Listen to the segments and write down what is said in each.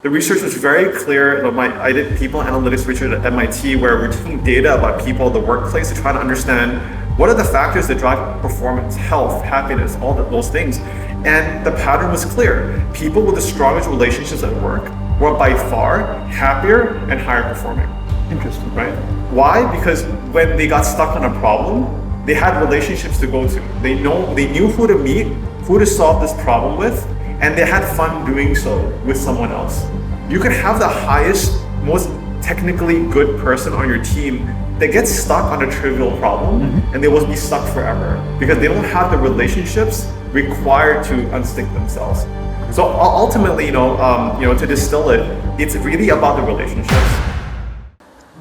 The research was very clear. I did people analytics research at MIT where we're taking data about people, the workplace, to try to understand what are the factors that drive performance, health, happiness, all those things. And the pattern was clear. People with the strongest relationships at work were by far happier and higher performing. Interesting. Right? Why? Because when they got stuck on a problem, they had relationships to go to. They knew who to meet, who to solve this problem with, and they had fun doing so with someone else. You can have the highest, most technically good person on your team that gets stuck on a trivial problem, and they will be stuck forever because they don't have the relationships required to unstick themselves. So ultimately, to distill it, it's really about the relationships.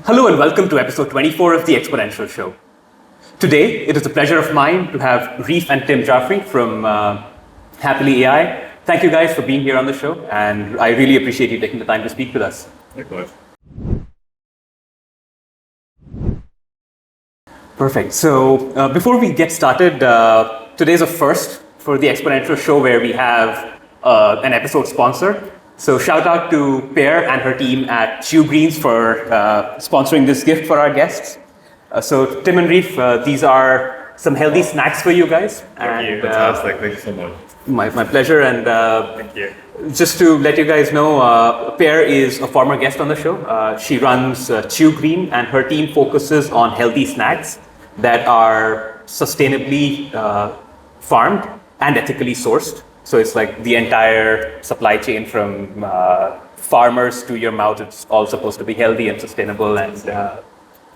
Hello and welcome to episode 24 of the Exponential Show. Today, it is a pleasure of mine to have Reef and Tim Jafferi from Happily.ai. Thank you guys for being here on the show, and I really appreciate you taking the time to speak with us. Likewise. Perfect. So before we get started, today's a first for the Exponential Show where we have an episode sponsor. So shout out to Pear and her team at Chew Greens for sponsoring this gift for our guests. So Tim and Reef, these are some healthy snacks for you guys. Thank you. Fantastic. Thank you so much. My pleasure. And thank you. Just to let you guys know, Pear is a former guest on the show. She runs Chew Green, and her team focuses on healthy snacks that are sustainably farmed and ethically sourced. So it's like the entire supply chain from farmers to your mouth. It's all supposed to be healthy and sustainable and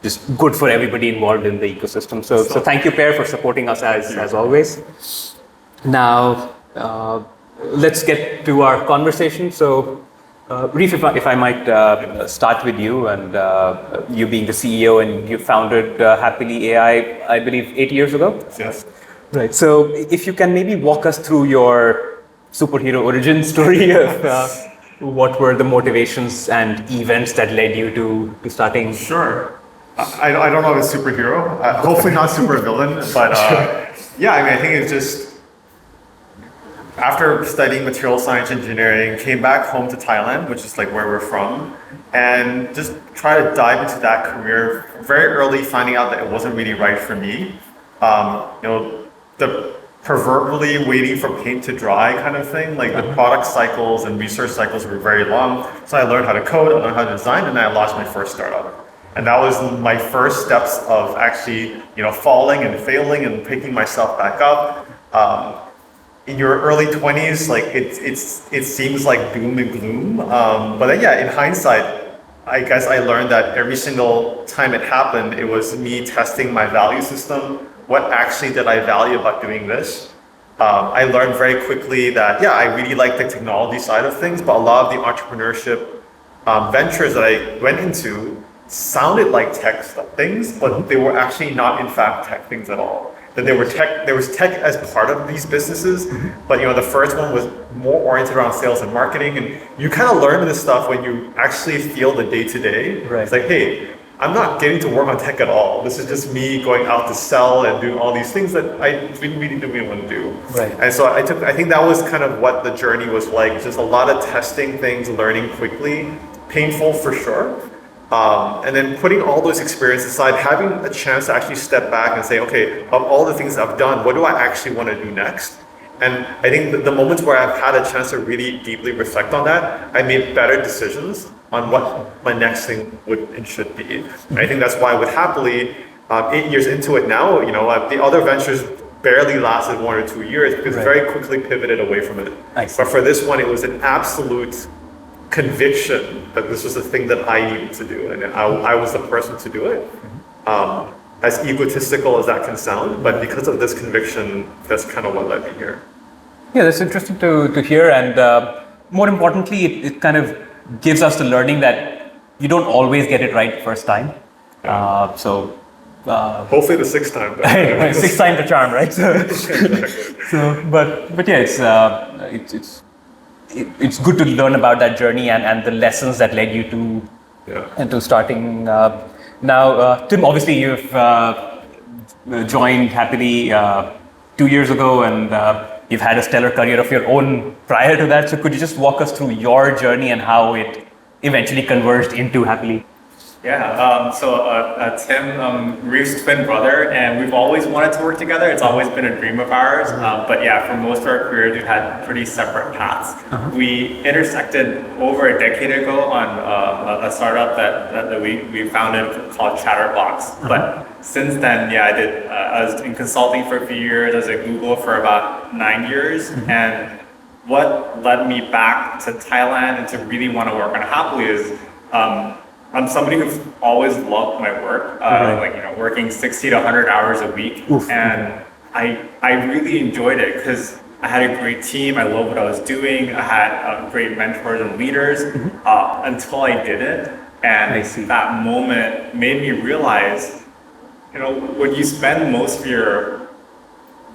just good for everybody involved in the ecosystem. So thank you, Pear, for supporting us as always. Now, let's get to our conversation. So, Reef, if I might start with you, and you being the CEO, and you founded Happily.ai, I believe 8 years ago? Yes. Right. So, if you can maybe walk us through your superhero origin story of what were the motivations and events that led you to starting? Sure. I don't know if it's superhero. Hopefully not super villain, but I think it's just after studying material science engineering, came back home to Thailand, which is like where we're from, and just try to dive into that career very early, finding out that it wasn't really right for me. The proverbially waiting for paint to dry kind of thing, like the product cycles and research cycles were very long. So I learned how to code, I learned how to design, and then I launched my first startup. And that was my first steps of actually, falling and failing and picking myself back up. In your early 20s, like it seems like doom and gloom. But then, in hindsight, I guess I learned that every single time it happened, it was me testing my value system. What actually did I value about doing this? I learned very quickly that, I really like the technology side of things, but a lot of the entrepreneurship ventures that I went into sounded like tech things, but they were actually not in fact tech things at all. That there was tech as part of these businesses, but the first one was more oriented around sales and marketing, and you kind of learn this stuff when you actually feel the day-to-day. Right. It's like, hey, I'm not getting to work on tech at all. This is just me going out to sell and doing all these things that I really didn't want to do. Right. And so I think that was kind of what the journey was like, just a lot of testing things, learning quickly, painful for sure. And then putting all those experiences aside, having a chance to actually step back and say, okay, of all the things I've done, what do I actually want to do next? And I think the moments where I've had a chance to really deeply reflect on that, I made better decisions on what my next thing would and should be. And I think that's why with Happily, 8 years into it now, the other ventures barely lasted 1 or 2 years because very quickly pivoted away from it. Nice. But for this one, it was an absolute conviction that this was the thing that I needed to do, and I was the person to do it. As egotistical as that can sound, but because of this conviction, that's kind of what led me here. Yeah, that's interesting to hear, and more importantly, it kind of gives us the learning that you don't always get it right first time. Hopefully the sixth time. Sixth time the charm, right? But yeah, it's good to learn about that journey and the lessons that led you to starting. Now, Tim, obviously you've joined Happily 2 years ago, and you've had a stellar career of your own prior to that. So could you just walk us through your journey and how it eventually converged into Happily? Yeah, Tim, Reef's twin brother, and we've always wanted to work together. It's always been a dream of ours. But yeah, for most of our careers, we've had pretty separate paths. We intersected over a decade ago on a startup that we founded called Chatterbox. But since then, yeah, I was in consulting for a few years. I was at Google for about 9 years, and what led me back to Thailand and to really want to work on Happily is. I'm somebody who's always loved my work, working 60 to 100 hours a week. And I really enjoyed it because I had a great team. I love what I was doing. I had great mentors and leaders until I didn't. And that moment made me realize, when you spend most of your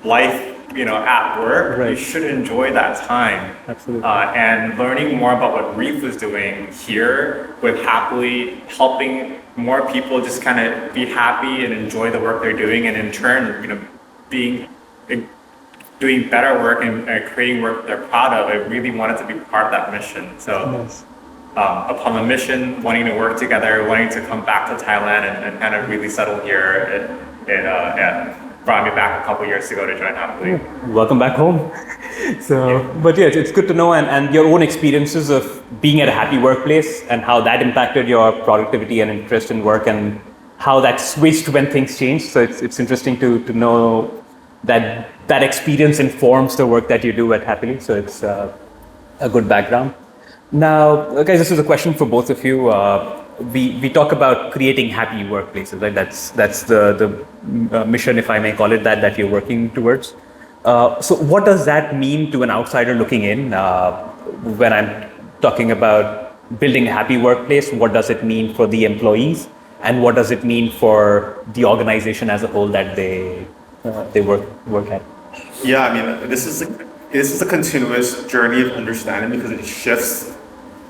life at work, you should enjoy that time. Absolutely. And learning more about what Reef was doing here with Happily, helping more people just kind of be happy and enjoy the work they're doing, and in turn, doing better work and creating work they're proud of. I really wanted to be part of that mission. So upon the mission, wanting to work together, wanting to come back to Thailand and kind of really settle here, it brought me back a couple years ago to join Happily. Welcome back home. But yeah, it's good to know, and your own experiences of being at a happy workplace and how that impacted your productivity and interest in work, and how that switched when things changed. So it's interesting to know that experience informs the work that you do at Happily. So it's a good background. Now, guys, this is a question for both of you. We talk about creating happy workplaces, right? That's the mission, if I may call it that you're working towards. So what does that mean to an outsider looking in? When I'm talking about building a happy workplace, what does it mean for the employees, and what does it mean for the organization as a whole that they work at? Yeah, I mean, this is a continuous journey of understanding because it shifts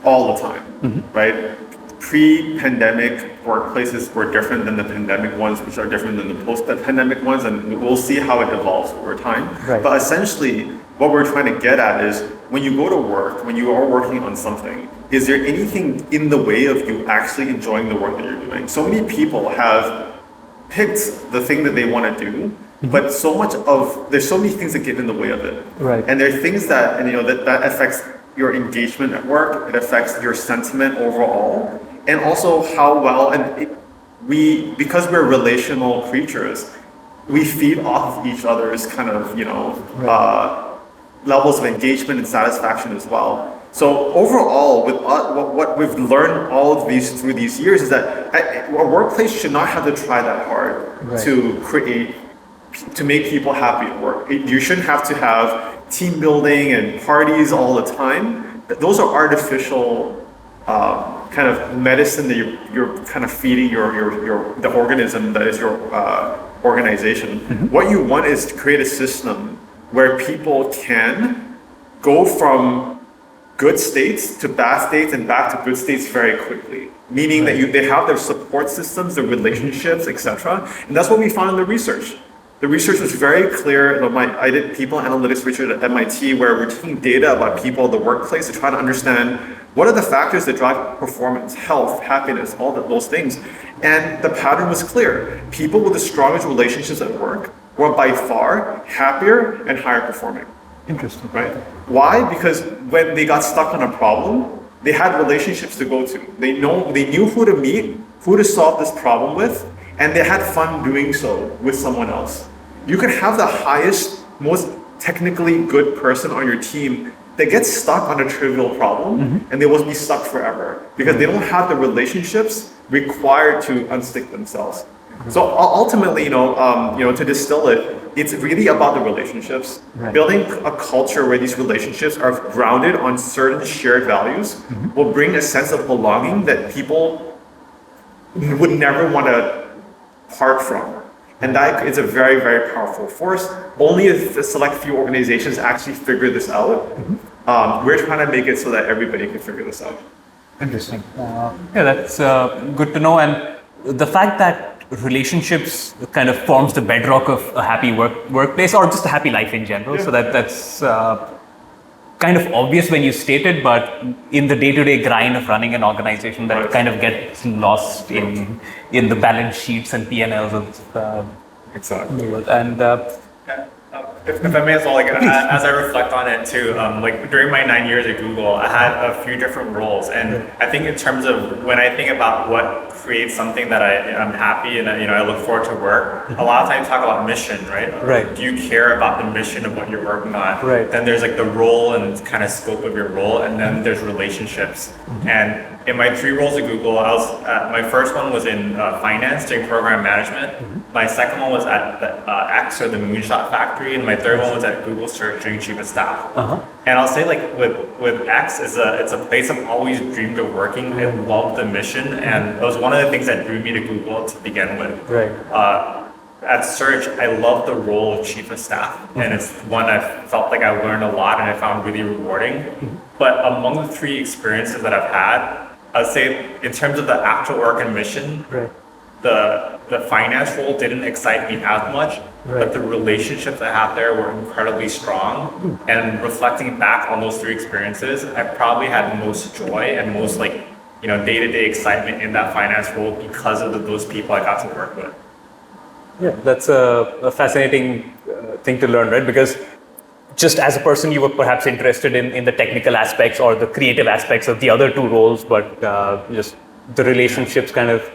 all the time, right? Pre-pandemic workplaces were different than the pandemic ones, which are different than the post-pandemic ones, and we'll see how it evolves over time. Right. But essentially, what we're trying to get at is when you go to work, when you are working on something, is there anything in the way of you actually enjoying the work that you're doing? So many people have picked the thing that they want to do, but there's so many things that get in the way of it. Right. And there are things that that affects your engagement at work, it affects your sentiment overall, and also how well, because we're relational creatures, we feed off of each other's kind of, levels of engagement and satisfaction as well. So overall, with what we've learned all of these through these years is that a workplace should not have to try that hard to make people happy at work. You shouldn't have to have team building and parties all the time. Those are artificial kind of medicine that you're kind of feeding the organism that is your organization. What you want is to create a system where people can go from good states to bad states and back to good states very quickly. Meaning that they have their support systems, their relationships, etc. And that's what we found in the research. The research was very clear. I did people analytics research at MIT where we're taking data about people in the workplace to try to understand what are the factors that drive performance, health, happiness, all those things. And the pattern was clear. People with the strongest relationships at work were by far happier and higher performing. Interesting. Right? Why? Because when they got stuck on a problem, they had relationships to go to. They knew who to meet, who to solve this problem with, and they had fun doing so with someone else. You can have the highest, most technically good person on your team that gets stuck on a trivial problem, and they will be stuck forever because they don't have the relationships required to unstick themselves. So ultimately, to distill it, it's really about the relationships. Right. Building a culture where these relationships are grounded on certain shared values will bring a sense of belonging that people would never want to part from. And that is a very, very powerful force. Only if the select few organizations actually figure this out. We're trying to make it so that everybody can figure this out. Interesting. Yeah, that's good to know. And the fact that relationships kind of forms the bedrock of a happy workplace or just a happy life in general. So that's kind of obvious when you state it, but in the day-to-day grind of running an organization, that kind of gets lost in the balance sheets and P&Ls of Exactly. and if I may as well, like as I reflect on it too, like during my 9 years at Google, I had a few different roles, and I think in terms of when I think about what creates something that I'm happy and I look forward to work, a lot of times talk about mission, right? Right. Do you care about the mission of what you're working on? Right. Then there's like the role and kind of scope of your role, and then there's relationships. And in my 3 roles at Google, I was my first one was in finance, doing program management. My second one was at the X, or the Moonshot Factory, and my third one was at Google Search, doing chief of staff. And I'll say, like with X, it's a place I've always dreamed of working. I love the mission, and it was one of the things that drew me to Google to begin with. Right. At Search, I love the role of chief of staff, and it's one I felt like I learned a lot and I found really rewarding. But among the 3 experiences that I've had, I'd say in terms of the actual work and mission, the finance role didn't excite me as much, but the relationships I had there were incredibly strong. And reflecting back on those 3 experiences, I probably had most joy and most day-to-day excitement in that finance role because of those people I got to work with. Yeah, that's a fascinating thing to learn, right? Because just as a person, you were perhaps interested in the technical aspects or the creative aspects of the other 2 roles, but just the relationships kind of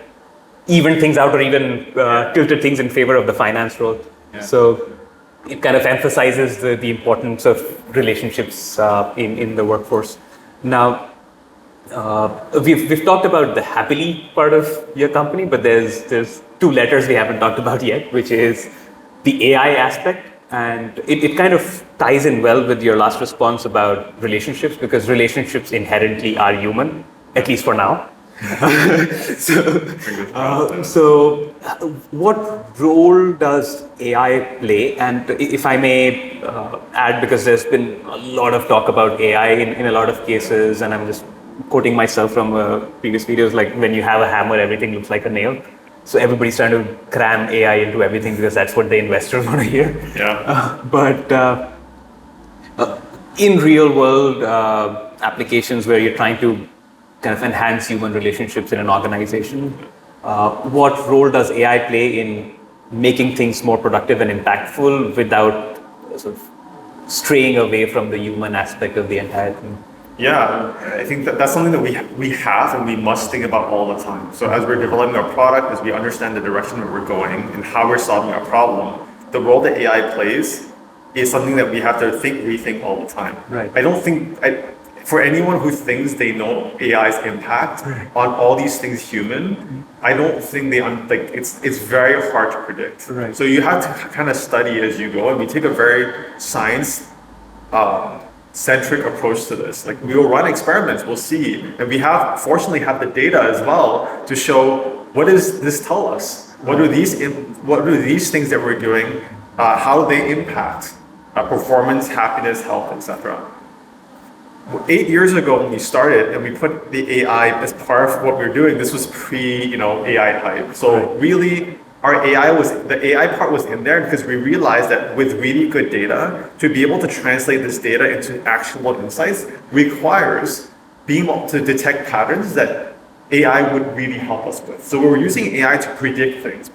evened things out or even tilted things in favor of the finance role. Yeah. So it kind of emphasizes the importance of relationships in the workforce. Now, we've talked about the Happily part of your company, but there's 2 letters we haven't talked about yet, which is the AI aspect. And it kind of ties in well with your last response about relationships, because relationships inherently are human, at least for now. So what role does AI play? And if I may add, because there's been a lot of talk about AI in a lot of cases, and I'm just quoting myself from previous videos, like when you have a hammer, everything looks like a nail. So everybody's trying to cram AI into everything because that's what the investors want to hear. Yeah. But in real world applications where you're trying to kind of enhance human relationships in an organization, what role does AI play in making things more productive and impactful without sort of straying away from the human aspect of the entire thing? Yeah, I think that's something that we have and we must think about all the time. So as we're developing our product, as we understand the direction that we're going and how we're solving our problem, the role that AI plays is something that we have to rethink all the time. Right. I don't think, for anyone who thinks they know AI's impact on all these things human, I don't think it's very hard to predict. Right. So you have to kind of study as you go, and we take a very science centric approach to this. Like, we will run experiments, we'll see, and we fortunately have the data as well to show, what does this tell us? What are these things that we're doing? How do they impact performance, happiness, health, etc. 8 years ago when we started and we put the AI as part of what we were doing, this was pre-AI hype. So really, the AI part was in there because we realized that with really good data, to be able to translate this data into actionable insights requires being able to detect patterns that AI would really help us with. So we're using AI to predict things,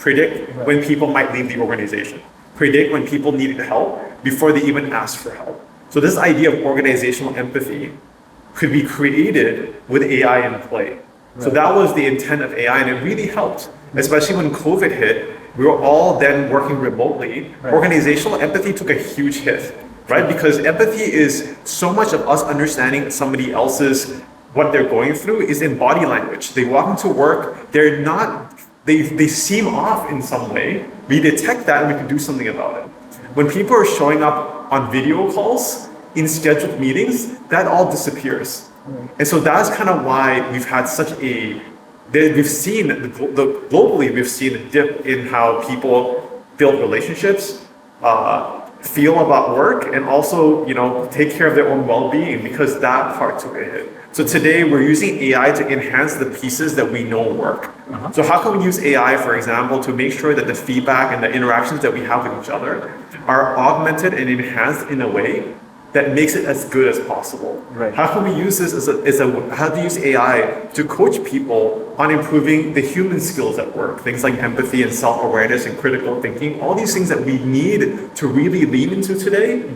when people might leave the organization, predict when people needed help before they even ask for help. So this idea of organizational empathy could be created with AI in play. Right. So that was the intent of AI, and it really helped, especially when COVID hit. We were all then working remotely. Right. Organizational empathy took a huge hit, right? Because empathy is so much of us understanding somebody else's, what they're going through is in body language. They walk into work, they seem off in some way. We detect that and we can do something about it. When people are showing up on video calls, in scheduled meetings, that all disappears. And so that's kind of why we've had globally we've seen a dip in how people build relationships, feel about work and also, take care of their own well-being, because that part took a hit. So today we're using AI to enhance the pieces that we know work. So how can we use AI, for example, to make sure that the feedback and the interactions that we have with each other are augmented and enhanced in a way that makes it as good as possible? Right. How can we use this how to use AI to coach people on improving the human skills at work? Things like empathy and self-awareness and critical thinking, all these things that we need to really lean into today,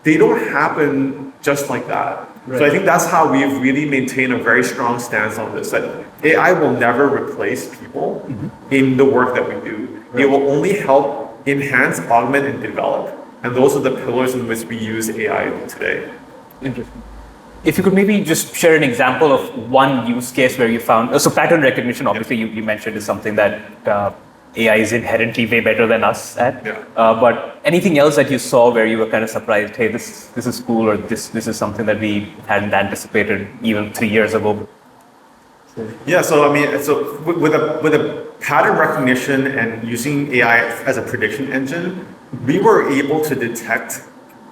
they don't happen just like that. Right. So I think that's how we've really maintained a very strong stance on this, that AI will never replace people in the work that we do. It will only help enhance, augment, and develop. And those are the pillars in which we use AI today. Interesting. If you could maybe just share an example of one use case where you found, so pattern recognition, obviously you mentioned, is something that AI is inherently way better than us at. Yeah. But anything else that you saw where you were kind of surprised, hey, this is cool, or this is something that we hadn't anticipated even 3 years ago? Yeah, so with a pattern recognition and using AI as a prediction engine, we were able to detect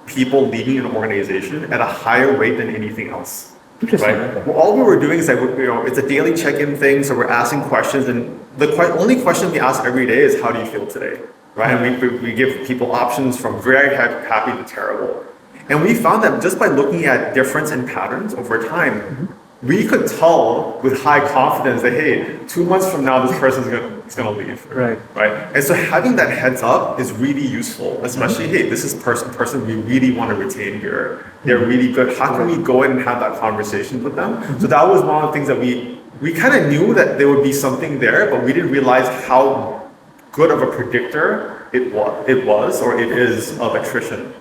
people leaving an organization at a higher rate than anything else. Right? Well, all we were doing is that it's a daily check-in thing, so we're asking questions, and the only question we ask every day is, how do you feel today? Right? And we give people options from very happy to terrible. And we found that just by looking at difference in patterns over time, we could tell with high confidence that, hey, 2 months from now, this person's gonna leave. Right. Right. And so having that heads up is really useful, especially, hey, this is person we really want to retain here. They're really good. How can we go in and have that conversation with them? So that was one of the things that we kind of knew that there would be something there, but we didn't realize how good of a predictor it was or it is of attrition.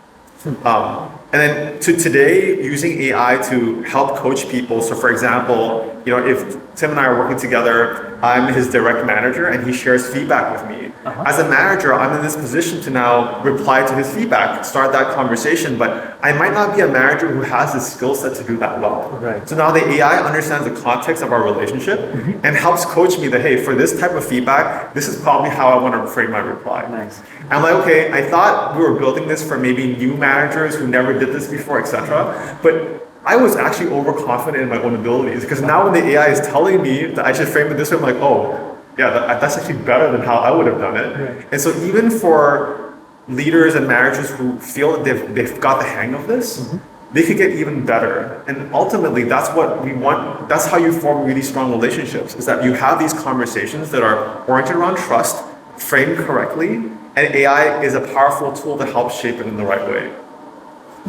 And then to today, using AI to help coach people. So for example, if Tim and I are working together, I'm his direct manager and he shares feedback with me. As a manager, I'm in this position to now reply to his feedback, start that conversation, but I might not be a manager who has the skill set to do that well. Right. So now the AI understands the context of our relationship and helps coach me that, hey, for this type of feedback, this is probably how I want to frame my reply. Nice. I'm like, okay, I thought we were building this for maybe new managers who never did this before, etc. But I was actually overconfident in my own abilities, because now when the AI is telling me that I should frame it this way, I'm like, oh, yeah, that's actually better than how I would have done it. Right. And so even for leaders and managers who feel that they've got the hang of this, they could get even better. And ultimately, that's what we want. That's how you form really strong relationships, is that you have these conversations that are oriented around trust, framed correctly, and AI is a powerful tool to help shape it in the right way.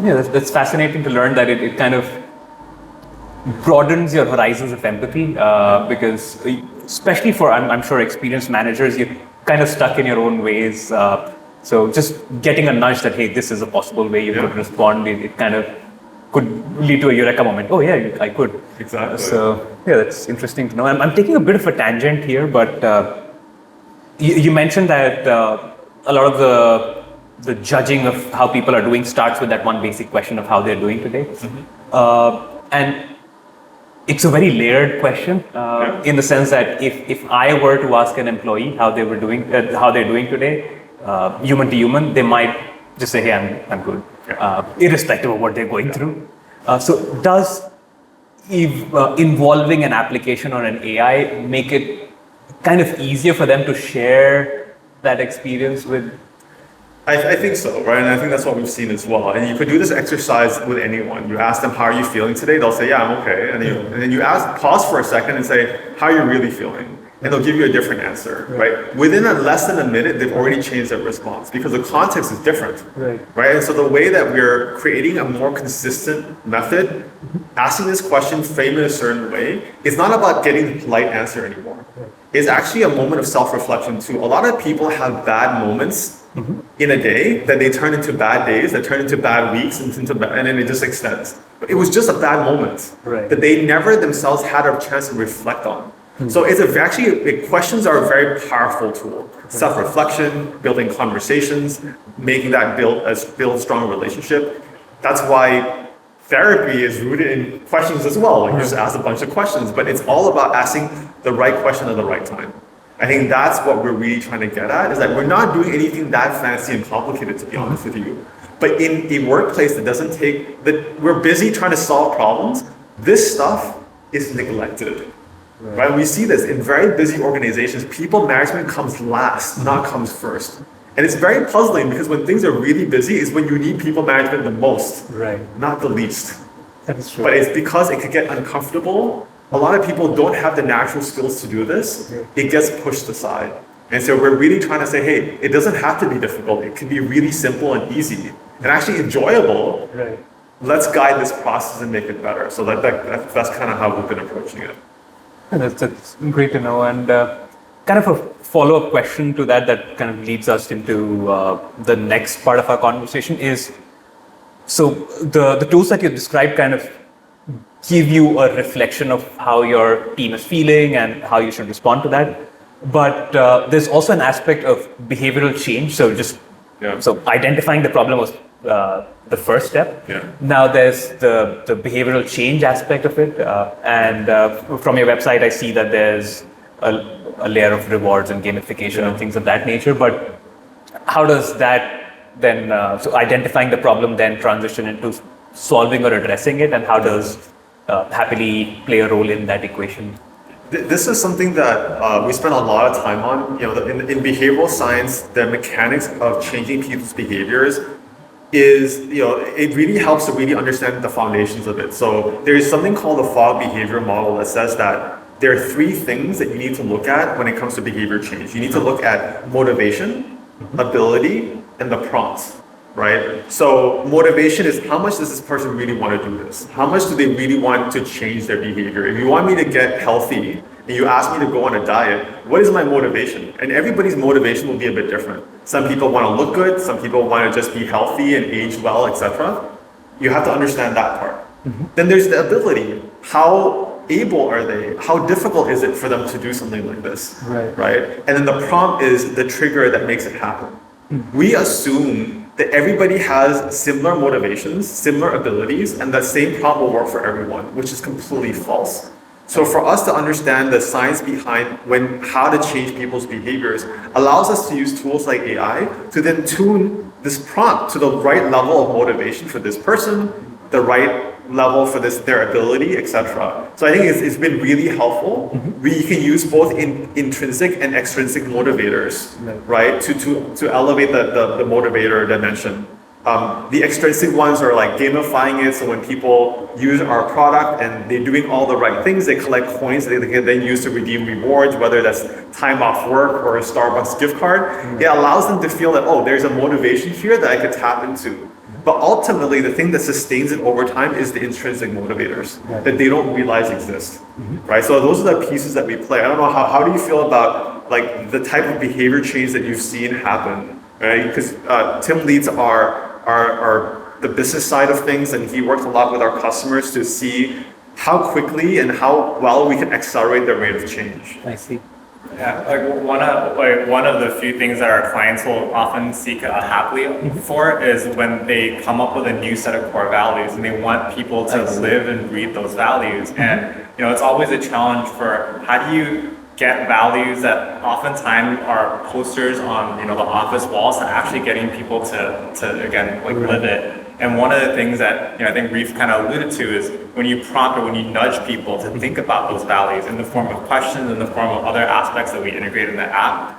Yeah, that's fascinating to learn that it kind of broadens your horizons of empathy, because especially for, I'm sure, experienced managers, you're kind of stuck in your own ways. So just getting a nudge that, hey, this is a possible way you could respond, it kind of could lead to a eureka moment. Oh yeah, I could. Exactly. So yeah, that's interesting to know. I'm taking a bit of a tangent here, but you mentioned that a lot of the judging of how people are doing starts with that one basic question of how they're doing today. And it's a very layered question in the sense that if I were to ask an employee how they're doing today, human to human, they might just say, hey, I'm good, irrespective of what they're going through. So does involving an application or an AI make it kind of easier for them to share that experience with? I think so, right? And I think that's what we've seen as well. And you could do this exercise with anyone. You ask them, how are you feeling today? They'll say, yeah, I'm okay. And then you pause for a second and say, how are you really feeling? And they'll give you a different answer, right? Within less than a minute, they've already changed their response because the context is different, right? And so the way that we're creating a more consistent method, asking this question, frame it a certain way, it's not about getting the polite answer anymore. It's actually a moment of self-reflection too. A lot of people have bad moments in a day that they turn into bad days, that turn into bad weeks, and then it just extends. But it was just a bad moment that they never themselves had a chance to reflect on. So questions are a very powerful tool. Self-reflection, building conversations, making that build a strong relationship. That's why therapy is rooted in questions as well. Like you just ask a bunch of questions, but it's all about asking the right question at the right time. I think that's what we're really trying to get at, is that we're not doing anything that fancy and complicated, to be honest with you. But in a workplace that doesn't take, that we're busy trying to solve problems, this stuff is neglected. Right? We see this in very busy organizations. People management comes last, not comes first. And it's very puzzling because when things are really busy is when you need people management the most, not the least. That is true. But it's because it could get uncomfortable. A lot of people don't have the natural skills to do this. It gets pushed aside. And so we're really trying to say, hey, it doesn't have to be difficult. It can be really simple and easy and actually enjoyable. Let's guide this process and make it better. So that's kind of how we've been approaching it. That's great to know. And kind of a follow-up question to that kind of leads us into the next part of our conversation is, so the tools that you described kind of give you a reflection of how your team is feeling and how you should respond to that. But there's also an aspect of behavioral change. So so identifying the problem was the first step. Now there's the behavioral change aspect of it. And from your website, I see that there's a layer of rewards and gamification and things of that nature. But how does that then, so identifying the problem then transition into solving or addressing it? And how does Happily play a role in that equation? This is something that we spend a lot of time on. In behavioral science, the mechanics of changing people's behaviors is, it really helps to really understand the foundations of it. So there's something called the fog behavior model that says that there are three things that you need to look at when it comes to behavior change. You need to look at motivation, ability, and the prompts. Right? So motivation is how much does this person really want to do this? How much do they really want to change their behavior? If you want me to get healthy and you ask me to go on a diet, what is my motivation? And everybody's motivation will be a bit different. Some people want to look good, some people want to just be healthy and age well, etc. You have to understand that part. Then there's the ability. How able are they? How difficult is it for them to do something like this? Right? And then the prompt is the trigger that makes it happen. We assume that everybody has similar motivations, similar abilities, and that same prompt will work for everyone, which is completely false. So for us to understand the science behind how to change people's behaviors allows us to use tools like AI to then tune this prompt to the right level of motivation for this person, the right level for their ability, etc. So I think it's been really helpful. We can use both intrinsic and extrinsic motivators, right, to elevate the motivator dimension. The extrinsic ones are like gamifying it, so when people use our product and they're doing all the right things, they collect coins that they can then use to redeem rewards, whether that's time off work or a Starbucks gift card. It allows them to feel that, oh, there's a motivation here that I could tap into. But ultimately, the thing that sustains it over time is the intrinsic motivators that they don't realize exist, right? So those are the pieces that we play. I don't know, how do you feel about like the type of behavior change that you've seen happen, right? Because Tim leads the business side of things, and he works a lot with our customers to see how quickly and how well we can accelerate the rate of change. I see. Yeah, one of the few things that our clients will often seek Happily for is when they come up with a new set of core values and they want people to live and breathe those values. And it's always a challenge for how do you get values that oftentimes are posters on the office walls to actually getting people to again live it. And one of the things that I think Reef kind of alluded to is when you prompt or when you nudge people to think about those values in the form of questions, in the form of other aspects that we integrate in the app,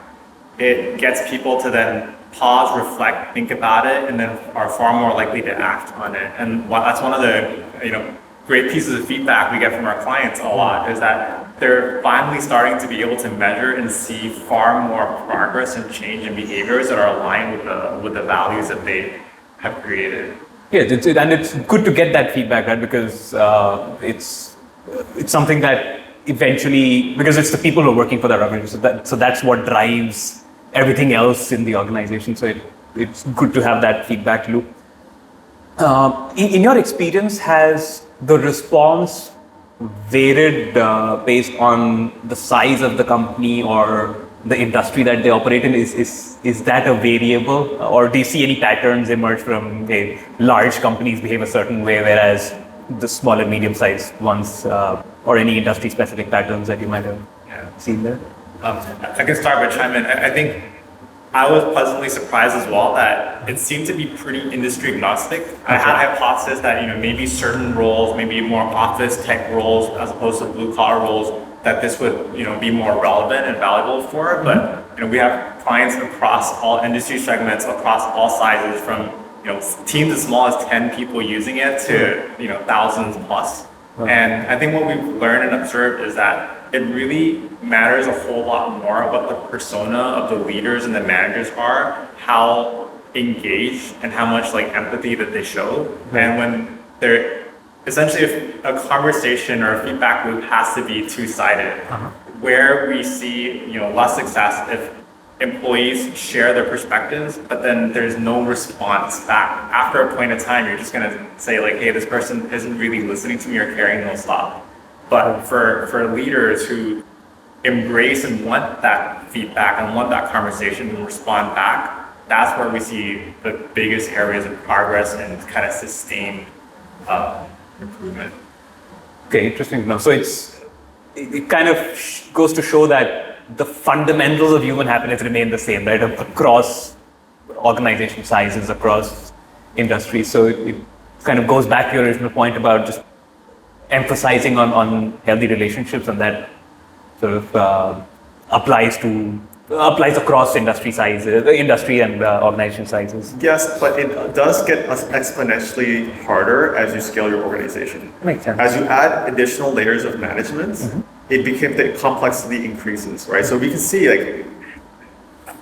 it gets people to then pause, reflect, think about it, and then are far more likely to act on it. And that's one of the great pieces of feedback we get from our clients a lot is that they're finally starting to be able to measure and see far more progress and change in behaviors that are aligned with the values that they have created. Yeah, and it's good to get that feedback, right? Because it's something that eventually, because it's the people who are working for that organization, so that's what drives everything else in the organization. So it's good to have that feedback loop. In your experience, has the response varied based on the size of the company or the industry that they operate in? Is that a variable, or do you see any patterns emerge from large companies behave a certain way, whereas the small and medium-sized ones, or any industry-specific patterns that you might have seen there? I can start by chiming in. I think I was pleasantly surprised as well that it seemed to be pretty industry agnostic. I had a hypothesis that maybe certain roles, maybe more office tech roles as opposed to blue collar roles, that this would be more relevant and valuable for. But we have clients across all industry segments, across all sizes, from teams as small as 10 people using it to thousands plus. Right. And I think what we've learned and observed is that it really matters a whole lot more what the persona of the leaders and the managers are, how engaged and how much empathy that they show. Right. And when they're essentially, if a conversation or a feedback loop has to be two-sided, where we see less success if employees share their perspectives, but then there's no response back. After a point in time, you're just gonna say hey, this person isn't really listening to me or caring, they'll stop. But for leaders who embrace and want that feedback and want that conversation and respond back, that's where we see the biggest areas of progress and kind of sustained improvement. Okay, interesting to know. So it kind of goes to show that the fundamentals of human happiness remain the same, right? Across organization sizes, across industries. So it kind of goes back to your original point about just emphasizing on healthy relationships, and that sort of applies across industry sizes, industry and organization sizes. Yes, but it does get exponentially harder as you scale your organization. Makes sense. As you add additional layers of management, the complexity increases, right? So we can see,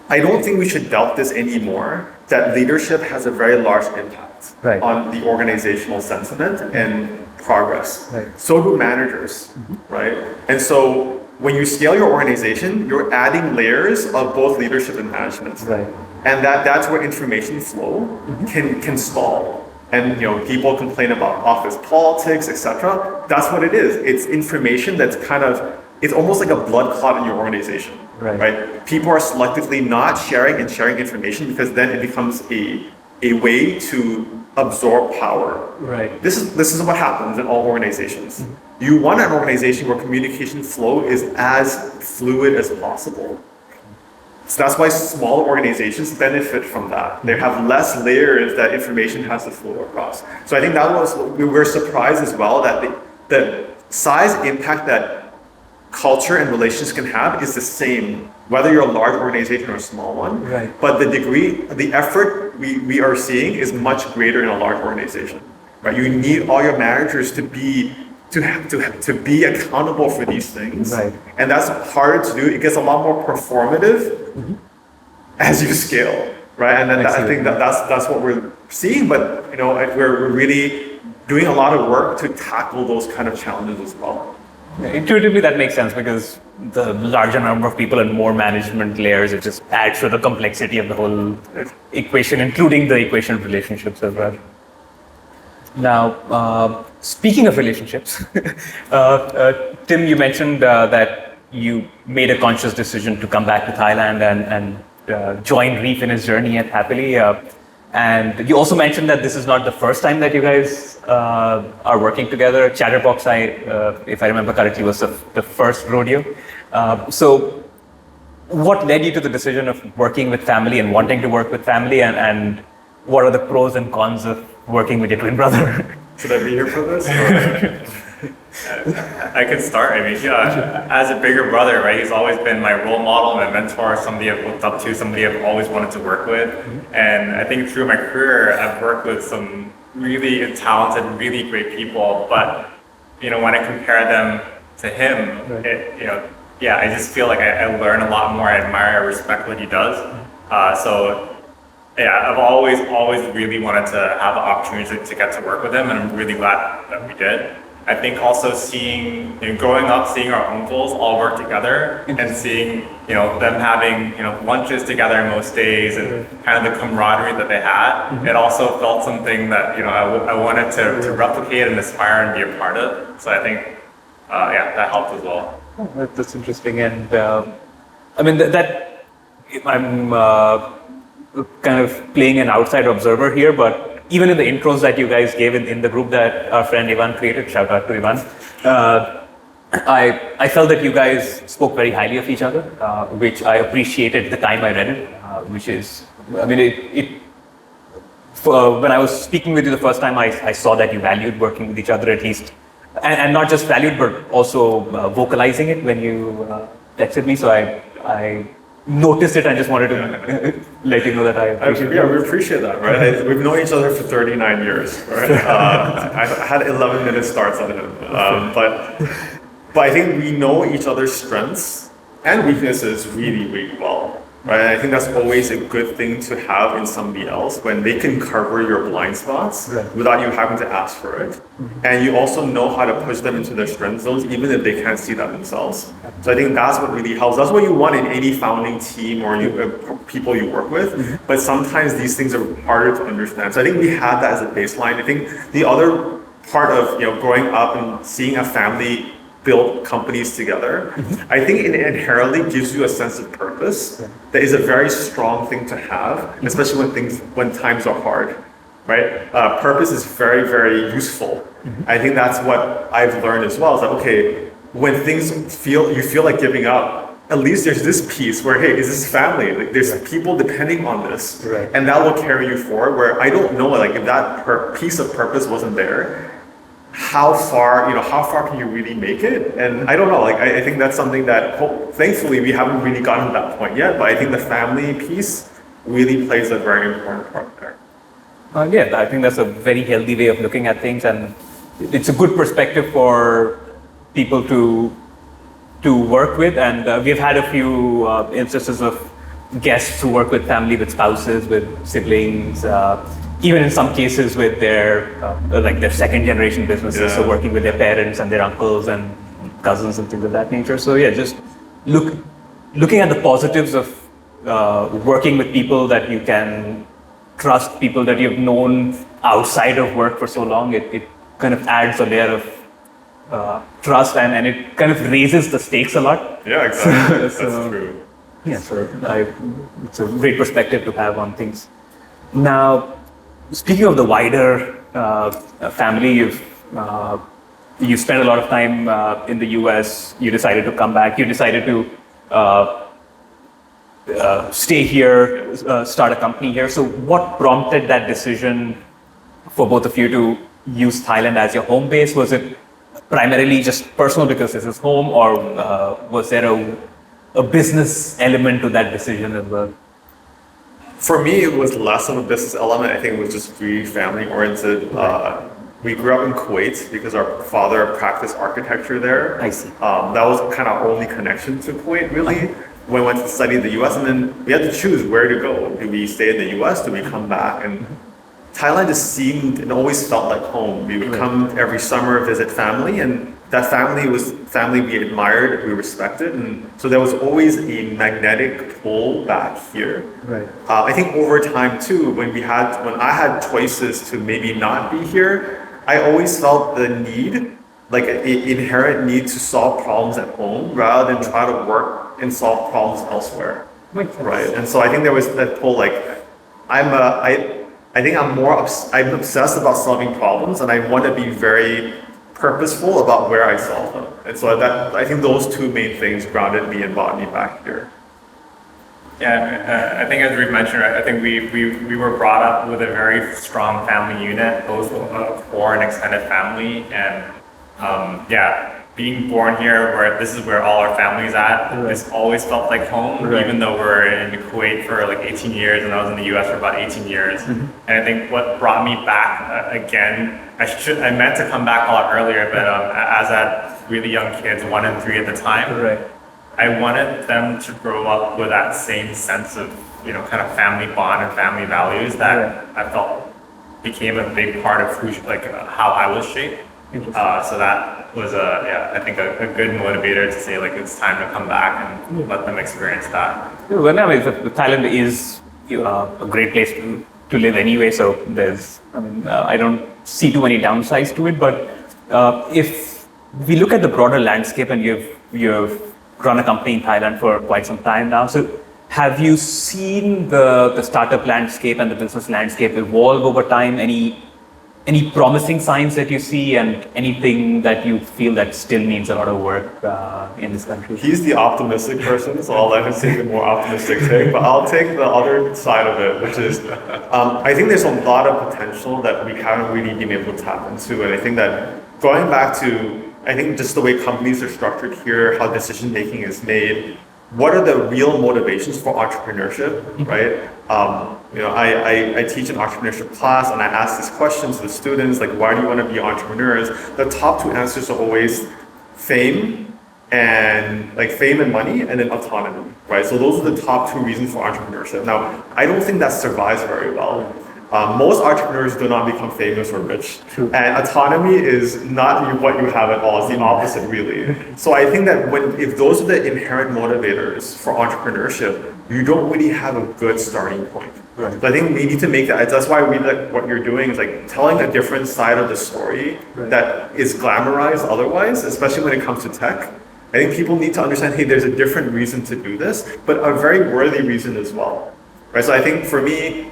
I don't think we should doubt this anymore, that leadership has a very large impact on the organizational sentiment and progress. Right. So do managers, right? And so when you scale your organization, you're adding layers of both leadership and management. Right. And that's where information flow can stall. And people complain about office politics, etc. That's what it is. It's information that's it's almost like a blood clot in your organization. Right? People are selectively not sharing information because then it becomes a way to absorb power. Right. This is what happens in all organizations. You want an organization where communication flow is as fluid as possible. So that's why small organizations benefit from that. They have less layers that information has to flow across. So I think we were surprised as well that the size impact that culture and relations can have is the same, whether you're a large organization or a small one. Right. But the effort we are seeing is much greater in a large organization. Right? You need all your managers to be accountable for these things. Right. And that's harder to do. It gets a lot more performative as you scale, right? And then I think that's what we're seeing. But we're really doing a lot of work to tackle those kind of challenges as well. Intuitively, that makes sense because the larger number of people and more management layers, it just adds to the complexity of the whole equation, including the equation of relationships as well. Now, speaking of relationships, Tim, you mentioned that you made a conscious decision to come back to Thailand and join Reef in his journey at Happily. And you also mentioned that this is not the first time that you guys are working together. Chatterbox, if I remember correctly, was the first rodeo. So what led you to the decision of working with family and wanting to work with family, and what are the pros and cons of working with your twin brother? Should I be here for this? I can start. As a bigger brother, right, he's always been my role model, my mentor, somebody I've looked up to, somebody I've always wanted to work with. And I think through my career, I've worked with some really talented, really great people. But when I compare them to him, I just feel like I learn a lot more. I admire, I respect what he does. I've always really wanted to have the opportunity to get to work with him, and I'm really glad that we did. I think also growing up, seeing our uncles all work together and seeing, them having, lunches together most days and kind of the camaraderie that they had, it also felt something that, I wanted to replicate and aspire and be a part of. So I think, that helped as well. Oh, that's interesting. And I'm kind of playing an outside observer here, but even in the intros that you guys gave in the group that our friend Ivan created, shout out to Ivan, I felt that you guys spoke very highly of each other, which I appreciated the time I read it. which is, I mean, when I was speaking with you the first time, I saw that you valued working with each other at least, and not just valued, but also vocalizing it when you texted me. So I noticed it and just wanted to let you know that I appreciate it. Yeah, we appreciate that, right? We've known each other for 39 years, right? I had 11-minute starts on him, but I think we know each other's strengths and weaknesses really, really well. Right, I think that's always a good thing to have in somebody else when they can cover your blind spots without you having to ask for it. And you also know how to push them into their strength zones even if they can't see that themselves. So I think that's what really helps. That's what you want in any founding team or people you work with. But sometimes these things are harder to understand. So I think we had that as a baseline. I think the other part of growing up and seeing a family build companies together, I think it inherently gives you a sense of purpose that is a very strong thing to have, especially when times are hard, right? Purpose is very, very useful. I think that's what I've learned as well, is that, okay, when you feel like giving up, at least there's this piece where, hey, is this family? Like, there's people depending on this, and that will carry you forward, where I don't know, like, if that piece of purpose wasn't there, how far can you really make it? And I don't know, like I think that's something that thankfully we haven't really gotten to that point yet, but I think the family piece really plays a very important part there. Yeah, I think that's a very healthy way of looking at things, and it's a good perspective for people to work with. And we've had a few instances of guests who work with family, with spouses, with siblings, even in some cases with their second generation businesses, so working with their parents and their uncles and cousins and things of that nature. So yeah, just looking at the positives of working with people that you can trust, people that you've known outside of work for so long. It kind of adds a layer of trust, and it kind of raises the stakes a lot. Yeah, exactly. That's true. Yeah, so it's a great perspective to have on things. Now, speaking of the wider family, you spent a lot of time in the US. You decided to come back. You decided to stay here, start a company here. So what prompted that decision for both of you to use Thailand as your home base? Was it primarily just personal because this is home, or was there a business element to that decision as well? For me, it was less of a business element. I think it was just really family oriented. We grew up in Kuwait because our father practiced architecture there. I see. That was kind of our only connection to Kuwait, really. When we went to study in the US, and then we had to choose where to go. Do we stay in the US? Do we come back? And Thailand just seemed and always felt like home. We would come every summer, visit family, and that family was family we admired, we respected, and so there was always a magnetic pull back here. Right. I think over time too, when I had choices to maybe not be here, I always felt the need, like an inherent need to solve problems at home rather than try to work and solve problems elsewhere. Right. And so I think there was that pull, like I think I'm obsessed about solving problems, and I want to be very purposeful about where I solve them. And so I think those two main things grounded me and brought me back here. Yeah, I think as Reef mentioned, I think we were brought up with a very strong family unit, both core and extended family, and being born here, where this is where all our family's at, it's always felt like home, even though we're in Kuwait for like 18 years and I was in the US for about 18 years. And I think what brought me back again, I meant to come back a lot earlier, but as I had really young kids, 1 and 3 at the time, I wanted them to grow up with that same sense of, kind of family bond and family values that I felt became a big part of how I was shaped. So that was I think a good motivator to say like it's time to come back and let them experience that. Well, I mean, Thailand is a great place to live anyway. So I don't see too many downsides to it. But if we look at the broader landscape, and you've run a company in Thailand for quite some time now, so have you seen the startup landscape and the business landscape evolve over time? any promising signs that you see, and anything that you feel that still needs a lot of work in this country? He's the optimistic person, so I'll let him take the more optimistic take, but I'll take the other side of it, which is I think there's a lot of potential that we haven't really been able to tap into. And I think that going back to, I think just the way companies are structured here, how decision making is made, what are the real motivations for entrepreneurship, right? I teach an entrepreneurship class and I ask this question to the students, like, why do you want to be entrepreneurs? The top two answers are always fame and money, and then autonomy, right? So those are the top two reasons for entrepreneurship. Now, I don't think that survives very well. Most entrepreneurs do not become famous or rich. True. And autonomy is not what you have at all. It's the opposite, really. So I think that if those are the inherent motivators for entrepreneurship, you don't really have a good starting point. Right. So I think we need to make that. That's why what you're doing is like telling a different side of the story that is glamorized otherwise, especially when it comes to tech. I think people need to understand, hey, there's a different reason to do this, but a very worthy reason as well. Right? So I think for me,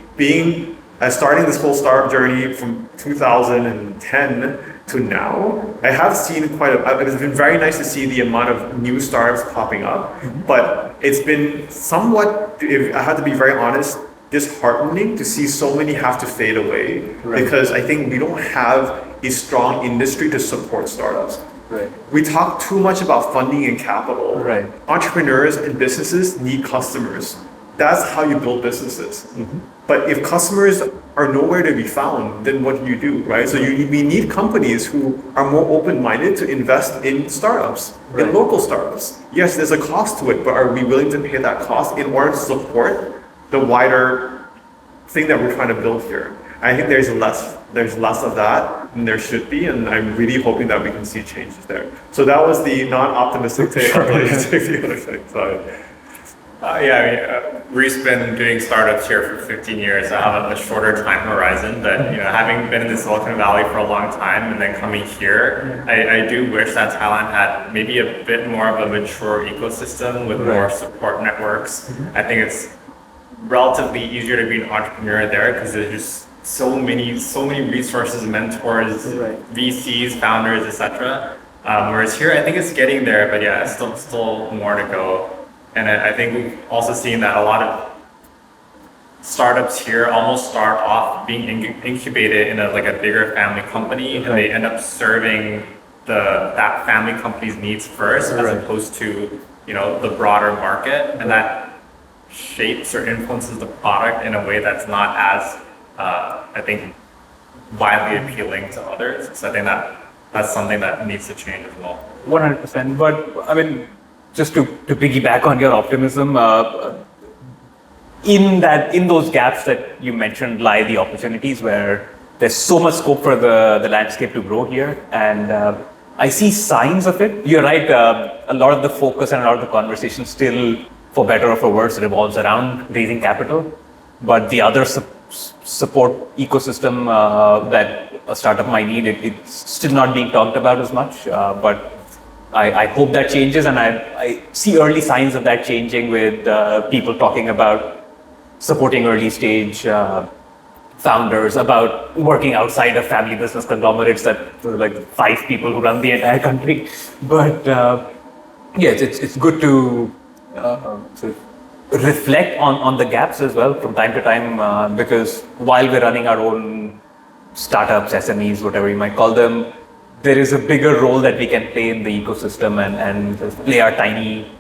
starting this whole startup journey from 2010 to now, I have seen it's been very nice to see the amount of new startups popping up, but it's been somewhat, if I have to be very honest, disheartening to see so many have to fade away, because I think we don't have a strong industry to support startups. Right. We talk too much about funding and capital. Right. Entrepreneurs and businesses need customers. That's how you build businesses. Mm-hmm. But if customers are nowhere to be found, then what do, right? So we need companies who are more open-minded to invest in startups, in local startups. Yes, there's a cost to it, but are we willing to pay that cost in order to support the wider thing that we're trying to build here? I think there's less of that than there should be, and I'm really hoping that we can see changes there. So that was the non-optimistic take. I'll really take the other thing. Sorry. Reef's been doing startups here for 15 years. I have a shorter time horizon, but having been in the Silicon Valley for a long time and then coming here, I do wish that Thailand had maybe a bit more of a mature ecosystem with more support networks. I think it's relatively easier to be an entrepreneur there because there's just so many resources, mentors, VCs, founders, etc. Whereas here, I think it's getting there, but yeah, it's still more to go. And I think we've also seen that a lot of startups here almost start off being incubated in a bigger family company, and they end up serving that family company's needs first, as opposed to the broader market, and that shapes or influences the product in a way that's not as I think widely appealing to others. So I think that's something that needs to change as well. 100%. But I mean, just to piggyback on your optimism, in those gaps that you mentioned lie the opportunities where there's so much scope for the landscape to grow here, and I see signs of it. You're right, a lot of the focus and a lot of the conversation still, for better or for worse, revolves around raising capital, but the other support ecosystem that a startup might need, it's still not being talked about as much, but I hope that changes, and I see early signs of that changing with people talking about supporting early stage founders, about working outside of family business conglomerates that like 5 people who run the entire country. But yes, it's good to reflect on the gaps as well from time to time, because while we're running our own startups, SMEs, whatever you might call them, there is a bigger role that we can play in the ecosystem and play our tiny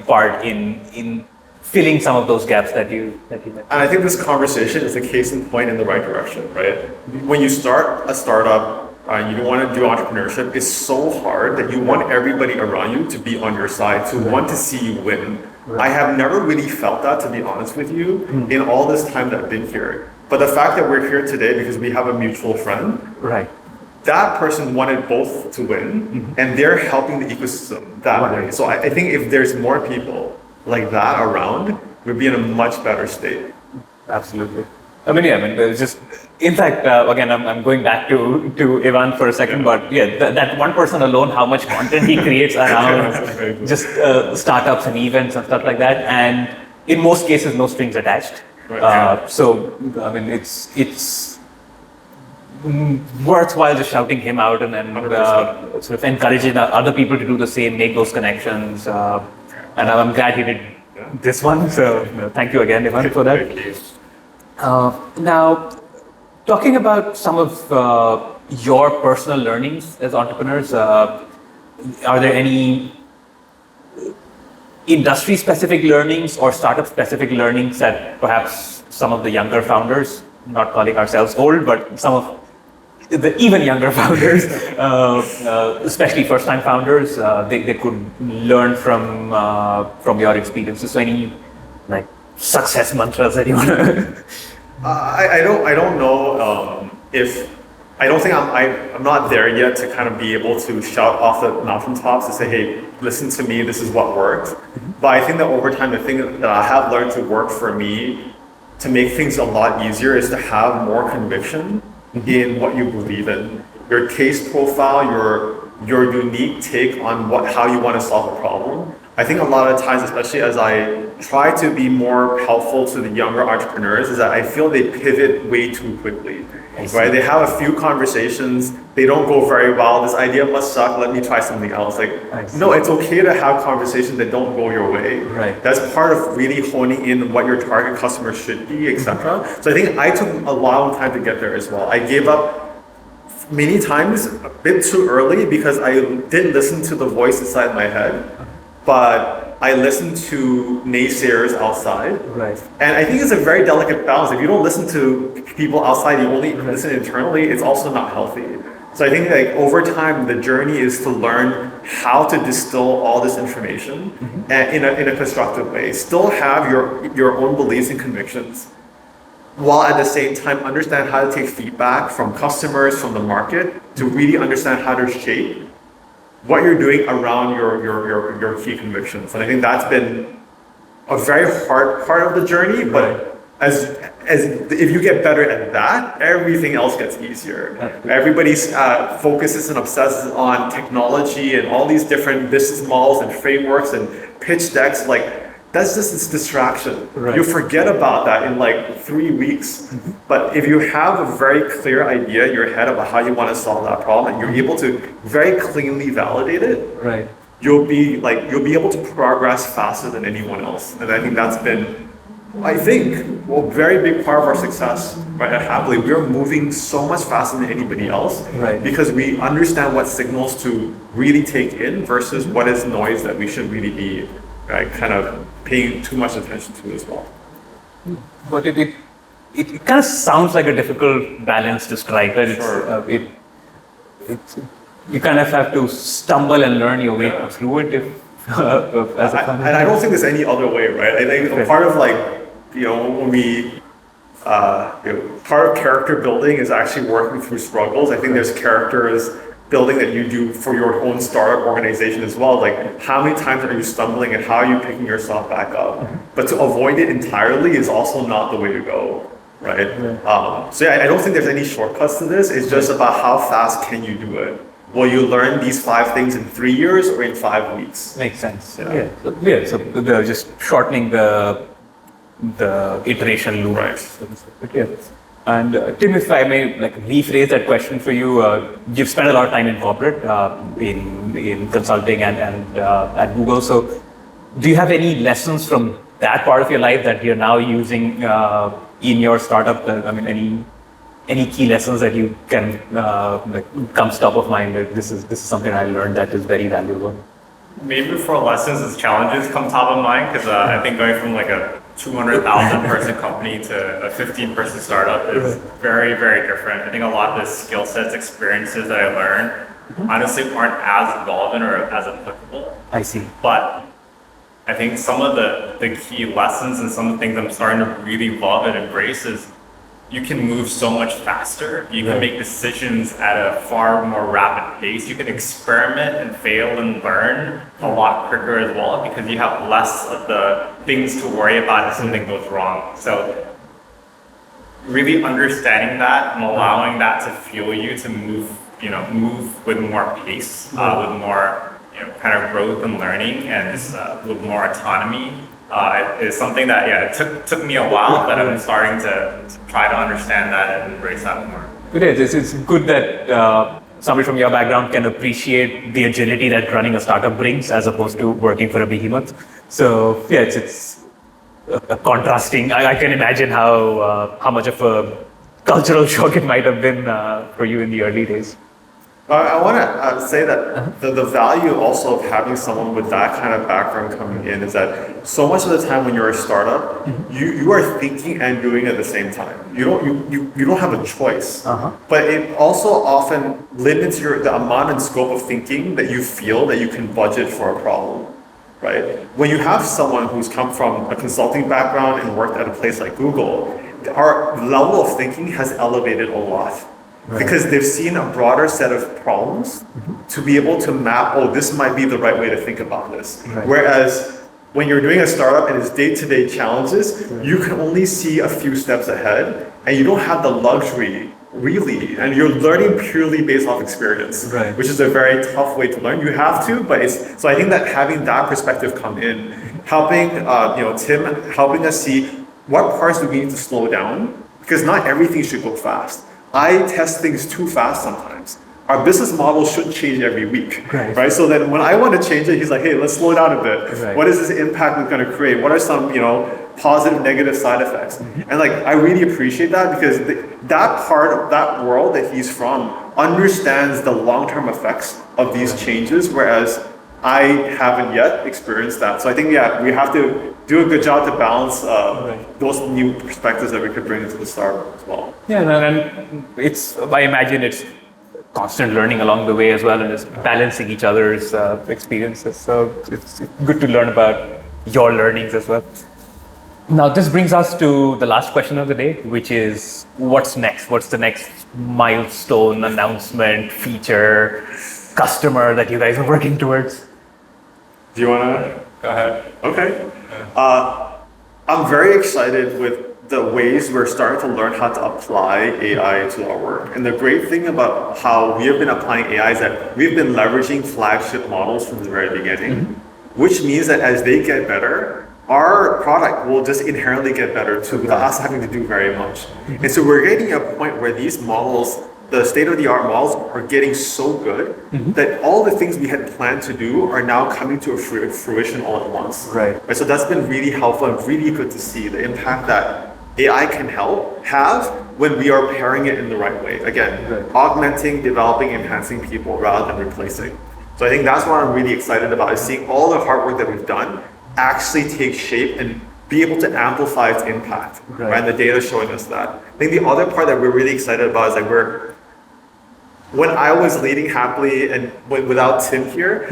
part in filling some of those gaps that you mentioned. And I think this conversation is a case in point in the right direction, right? When you start a startup, you don't want to do entrepreneurship, it's so hard that you want everybody around you to be on your side, to want to see you win. I have never really felt that, to be honest with you, in all this time that I've been here. But the fact that we're here today because we have a mutual friend, that person wanted both to win, and they're helping the ecosystem that way. So I think if there's more people like that around, we'd be in a much better state. Absolutely. There's just, in fact, again, I'm going back to Ivan for a second, but that one person alone, how much content he creates around just startups and events and stuff like that, and in most cases, no strings attached. So, it's worthwhile just shouting him out and then 100%. sort of encouraging other people to do the same, make those connections. And I'm glad he did this one. So thank you again, Ivan, for that. Thank you. Now, talking about some of your personal learnings as entrepreneurs, are there any industry-specific learnings or startup-specific learnings that perhaps some of the younger founders, not calling ourselves old, but some of the even younger founders, especially first-time founders, they could learn from your experiences? So any like success mantras that you want to? I don't know if I don't think I'm not there yet to kind of be able to shout off the mountaintops to say, hey, listen to me, this is what works. But I think that over time, the thing that I have learned to work for me to make things a lot easier is to have more conviction in what you believe in. Your taste profile, your unique take on how you want to solve a problem. I think a lot of times, especially as I try to be more helpful to the younger entrepreneurs, is that I feel they pivot way too quickly. Right? They have a few conversations, they don't go very well. This idea must suck. Let me try something else. Like, no, it's okay to have conversations that don't go your way. Right. That's part of really honing in what your target customer should be, etc. So I think I took a long time to get there as well. I gave up many times a bit too early because I didn't listen to the voice inside my head, but I listened to naysayers outside. Right. And I think it's a very delicate balance. If you don't listen to people outside, you only listen internally, it's also not healthy. So I think like over time, the journey is to learn how to distill all this information and in a constructive way. Still have your own beliefs and convictions, while at the same time understand how to take feedback from customers, from the market, to really understand how to shape what you're doing around your key convictions. And I think that's been a very hard part of the journey, but as if you get better at that, everything else gets easier. Everybody's focuses and obsesses on technology and all these different business models and frameworks and pitch decks. Like, that's just this distraction. Right. You forget about that in like 3 weeks. But if you have a very clear idea in your head about how you want to solve that problem, and you're able to very cleanly validate it, Right. you'll be able to progress faster than anyone else. And I think that's been, I think, a very big part of our success, right? At Happily, we're moving so much faster than anybody else, Right. because we understand what signals to really take in versus what is noise that we should really be, right, kind of paying too much attention to as well. But it kind of sounds like a difficult balance to strike, right? Sure. You kind of have to stumble and learn your way through it as a founder. And I don't think there's any other way, right? I think a part of like, when we, part of character building is actually working through struggles. I think there's characters building that you do for your own startup organization as well. Like, how many times are you stumbling and how are you picking yourself back up? But to avoid it entirely is also not the way to go, right? So yeah, I don't think there's any shortcuts to this. It's just about how fast can you do it. Will you learn these 5 things in 3 years or in 5 weeks? Makes sense. Yeah. So they're just shortening the iteration loop. Right. Yeah. And Tim, if I may rephrase that question for you, you've spent a lot of time in corporate, in consulting and at Google. So, do you have any lessons from that part of your life that you're now using in your startup? I mean, any key lessons that you can comes top of mind? This is something I learned that is very valuable. Maybe before lessons, as challenges come top of mind, because I think going from like a 200,000 person company to a 15-person startup is very, very different. I think a lot of the skill sets, experiences that I learned honestly aren't as relevant or as applicable. I see. But I think some of the key lessons and some of the things I'm starting to really love and embrace is you can move so much faster. You can make decisions at a far more rapid pace. You can experiment and fail and learn a lot quicker as well because you have less of the things to worry about if something goes wrong. So really understanding that and allowing that to fuel you to move with more pace, with more kind of growth and learning, and with more autonomy. Is something that it took me a while, but I'm starting to try to understand that and embrace that more. It is. It's good that somebody from your background can appreciate the agility that running a startup brings as opposed to working for a behemoth. So yeah, it's contrasting. I can imagine how much of a cultural shock it might have been for you in the early days. I want to say that the value also of having someone with that kind of background coming in is that so much of the time when you're a startup, you are thinking and doing at the same time. You don't have a choice. But it also often limits the amount and scope of thinking that you feel that you can budget for a problem. Right? When you have someone who's come from a consulting background and worked at a place like Google, our level of thinking has elevated a lot. Right. Because they've seen a broader set of problems to be able to map, this might be the right way to think about this. Right. Whereas when you're doing a startup and it's day-to-day challenges, you can only see a few steps ahead and you don't have the luxury really, and you're learning purely based off experience, right, which is a very tough way to learn. You have to, but so I think that having that perspective come in, helping Tim, helping us see what parts do we need to slow down, because not everything should go fast. I test things too fast sometimes. Our business model should change every week, right? So then when I want to change it, he's like, hey, let's slow down a bit. Right. What is this impact we're going to create? What are some, positive, negative side effects? And I really appreciate that, because that part of that world that he's from understands the long-term effects of these changes, whereas I haven't yet experienced that. So I think, we have to do a good job to balance those new perspectives that we could bring into the startup as well. Yeah, and I imagine it's constant learning along the way as well, and it's balancing each other's experiences. So it's good to learn about your learnings as well. Now, this brings us to the last question of the day, which is what's next? What's the next milestone, announcement, feature, customer that you guys are working towards? Do you want to? Go ahead. Okay. I'm very excited with the ways we're starting to learn how to apply AI to our work. And the great thing about how we have been applying AI is that we've been leveraging flagship models from the very beginning, which means that as they get better, our product will just inherently get better too, without us having to do very much. And so we're getting to a point where these models, the state-of-the-art models, are getting so good that all the things we had planned to do are now coming to a fruition all at once. Right. So that's been really helpful and really good to see the impact that AI can have when we are pairing it in the right way. Again, augmenting, developing, enhancing people rather than replacing. So I think that's what I'm really excited about, is seeing all the hard work that we've done actually take shape and be able to amplify its impact. Right? And the data is showing us that. I think the other part that we're really excited about is when I was leading Happily and without Tim here,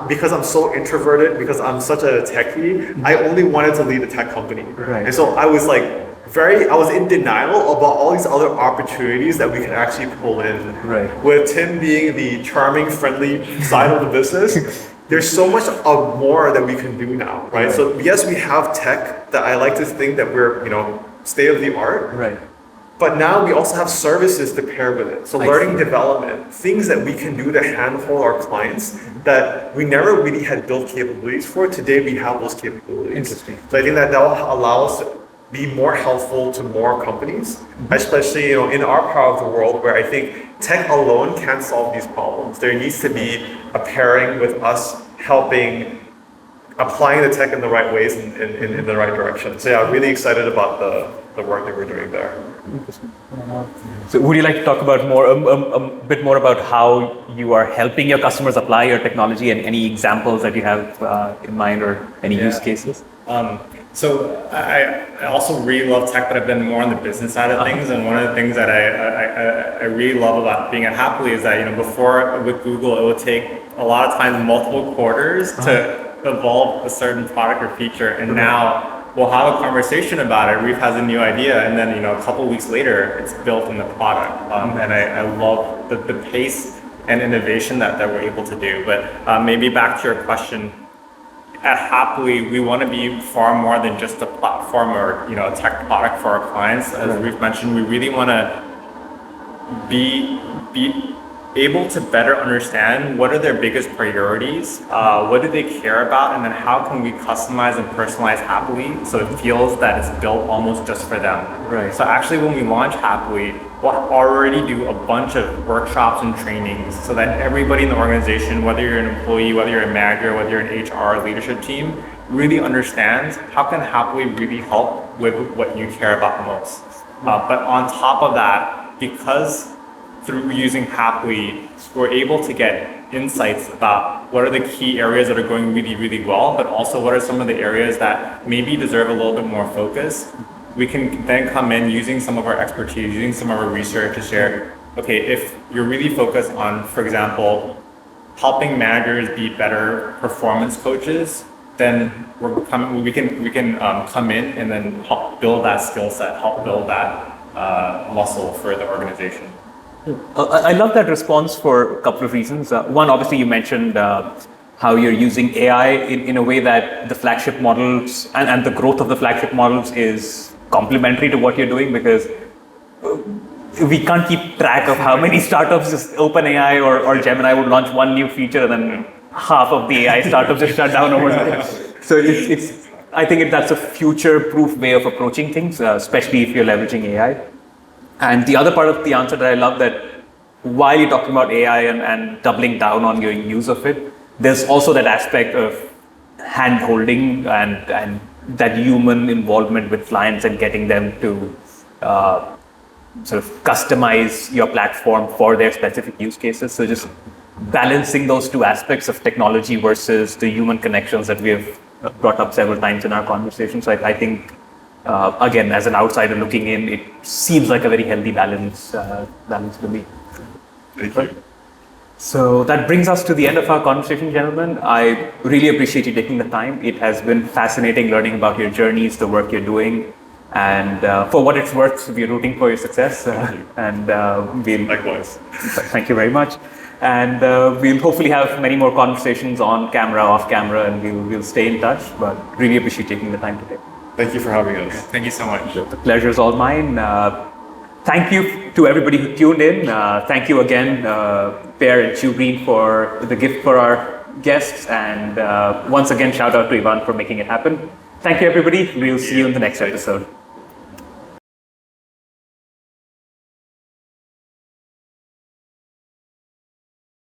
because I'm so introverted, because I'm such a techie, I only wanted to lead a tech company. Right. And so I was I was in denial about all these other opportunities that we can actually pull in. Right. With Tim being the charming, friendly side of the business, there's so much of more that we can do now, right? So yes, we have tech that I like to think that we're, state of the art. Right. But now we also have services to pair with it. So learning development, things that we can do to handhold our clients that we never really had built capabilities for. Today we have those capabilities. Interesting. So I think that will allow us to be more helpful to more companies, especially in our part of the world where I think tech alone can't solve these problems. There needs to be a pairing with us helping applying the tech in the right ways and in the right direction. So I'm really excited about the work that we're doing there. So would you like to talk about a bit more about how you are helping your customers apply your technology, and any examples that you have in mind, or any use cases? So I also really love tech, but I've been more on the business side of things. And one of the things that I really love about being at Happily is that, before with Google, it would take a lot of times multiple quarters to evolve a certain product or feature. And now we'll have a conversation about it. Reef has a new idea, and then a couple weeks later, it's built in the product. And I love the pace and innovation that we're able to do. But maybe back to your question. At Happily, we want to be far more than just a platform or a tech product for our clients. As Reef mentioned, we really want to be able to better understand what are their biggest priorities, what do they care about, and then how can we customize and personalize Happily so it feels that it's built almost just for them. Right. So actually when we launch Happily, we'll already do a bunch of workshops and trainings so that everybody in the organization, whether you're an employee, whether you're a manager, whether you're an HR leadership team, really understands how can Happily really help with what you care about most. But on top of that, because through using Happily, we're able to get insights about what are the key areas that are going really, really well, but also what are some of the areas that maybe deserve a little bit more focus. We can then come in using some of our expertise, using some of our research to share, okay, if you're really focused on, for example, helping managers be better performance coaches, then we can come in and then help build that skill set, help build that muscle for the organization. I love that response for a couple of reasons. One, obviously, you mentioned how you're using AI in a way that the flagship models and the growth of the flagship models is complementary to what you're doing, because we can't keep track of how many startups, just OpenAI or Gemini would launch one new feature and then half of the AI startups just shut down overnight. So I think that's a future-proof way of approaching things, especially if you're leveraging AI. And the other part of the answer that I love, that while you're talking about AI and doubling down on your use of it, there's also that aspect of hand-holding and that human involvement with clients and getting them to sort of customize your platform for their specific use cases. So just balancing those two aspects of technology versus the human connections that we have brought up several times in our conversation. So I think, again, as an outsider looking in, it seems like a very healthy balance to me. Thank you. So that brings us to the end of our conversation, gentlemen. I really appreciate you taking the time. It has been fascinating learning about your journeys, the work you're doing, and for what it's worth, we're rooting for your success. And we'll Likewise. Thank you very much. And we'll hopefully have many more conversations on camera, off camera, and we'll stay in touch. But really appreciate taking the time today. Thank you for having us. Thank you so much. The pleasure is all mine. Thank you to everybody who tuned in. Thank you again, Pear and Chew Green, for the gift for our guests. And once again, shout out to Ivan for making it happen. Thank you, everybody. We'll see you in the next episode.